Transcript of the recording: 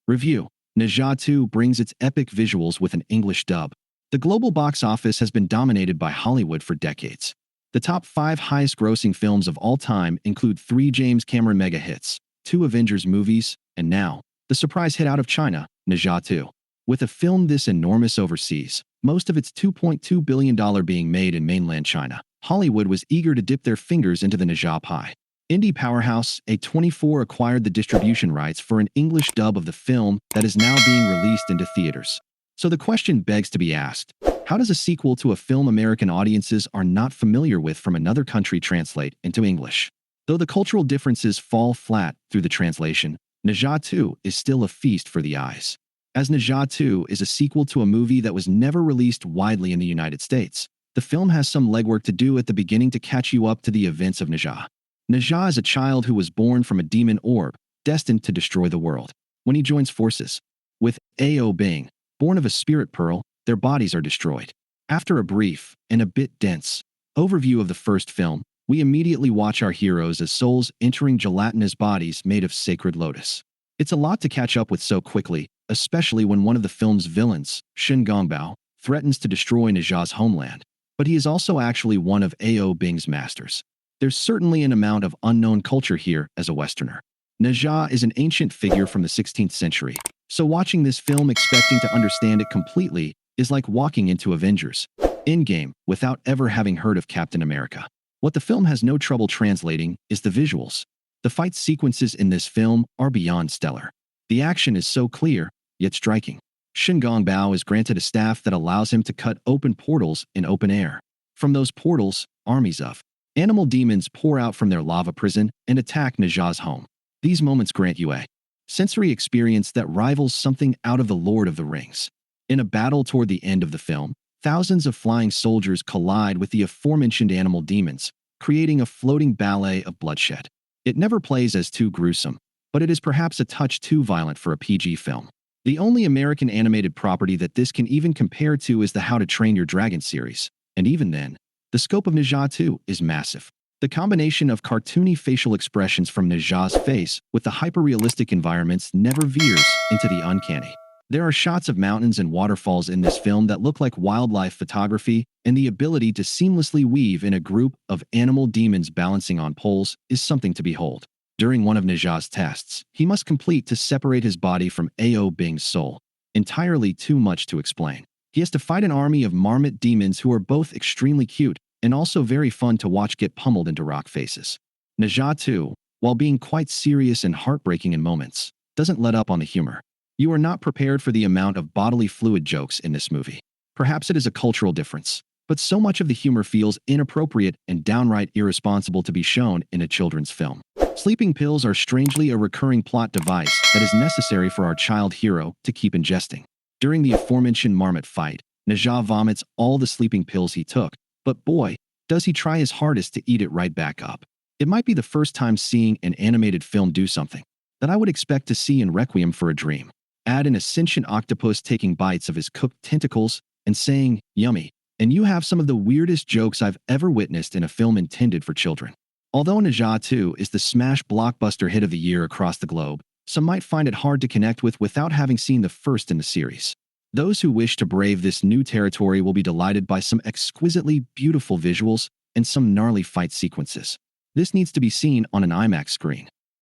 Review: Ne Zha II brings its epic visuals with an English dub. The global box office has been dominated by Hollywood for decades. The top 5 highest-grossing films of all time include 3 James Cameron mega hits, 2 Avengers movies, and now, the surprise hit out of China, Ne Zha II. With a film this enormous overseas, most of its $2.2 billion being made in mainland China, Hollywood was eager to dip their fingers into the Ne Zha pie. Indie powerhouse A24 acquired the distribution rights for an English dub of the film that is now being released into theaters. So the question begs to be asked, how does a sequel to a film American audiences are not familiar with from another country translate into English? Though the cultural differences fall flat through the translation, Ne Zha II is still a feast for the eyes. As Ne Zha II is a sequel to a movie that was never released widely in the United States, the film has some legwork to do at the beginning to catch you up to the events of Ne Zha. Ne Zha is a child who was born from a demon orb, destined to destroy the world. When he joins forces with Ao Bing, born of a spirit pearl, their bodies are destroyed. After a brief, and a bit dense, overview of the first film, we immediately watch our heroes as souls entering gelatinous bodies made of sacred lotus. It's a lot to catch up with so quickly, especially when one of the film's villains, Shen Gongbao, threatens to destroy Ne Zha's homeland. But he is also actually one of Ao Bing's masters. There's certainly an amount of unknown culture here as a Westerner. Ne Zha is an ancient figure from the 16th century, so watching this film expecting to understand it completely is like walking into Avengers Endgame without ever having heard of Captain America. What the film has no trouble translating is the visuals. The fight sequences in this film are beyond stellar. The action is so clear, yet striking. Shen Gongbao is granted a staff that allows him to cut open portals in open air. From those portals, armies of animal demons pour out from their lava prison and attack Ne Zha's home. These moments grant you a sensory experience that rivals something out of The Lord of the Rings. In a battle toward the end of the film, thousands of flying soldiers collide with the aforementioned animal demons, creating a floating ballet of bloodshed. It never plays as too gruesome, but it is perhaps a touch too violent for a PG film. The only American animated property that this can even compare to is the How to Train Your Dragon series, and even then, the scope of Ne Zha II is massive. The combination of cartoony facial expressions from Ne Zha's face with the hyper-realistic environments never veers into the uncanny. There are shots of mountains and waterfalls in this film that look like wildlife photography, and the ability to seamlessly weave in a group of animal demons balancing on poles is something to behold. During one of Ne Zha's tests, he must complete to separate his body from Ao Bing's soul. Entirely too much to explain. He has to fight an army of marmot demons who are both extremely cute and also very fun to watch get pummeled into rock faces. Ne Zha II, while being quite serious and heartbreaking in moments, doesn't let up on the humor. You are not prepared for the amount of bodily fluid jokes in this movie. Perhaps it is a cultural difference, but so much of the humor feels inappropriate and downright irresponsible to be shown in a children's film. Sleeping pills are strangely a recurring plot device that is necessary for our child hero to keep ingesting. During the aforementioned marmot fight, Ne Zha vomits all the sleeping pills he took, but boy, does he try his hardest to eat it right back up. It might be the first time seeing an animated film do something that I would expect to see in Requiem for a Dream. Add an sentient octopus taking bites of his cooked tentacles and saying, "Yummy," and you have some of the weirdest jokes I've ever witnessed in a film intended for children. Although Ne Zha II is the smash blockbuster hit of the year across the globe, some might find it hard to connect with without having seen the first in the series. Those who wish to brave this new territory will be delighted by some exquisitely beautiful visuals and some gnarly fight sequences. This needs to be seen on an IMAX screen.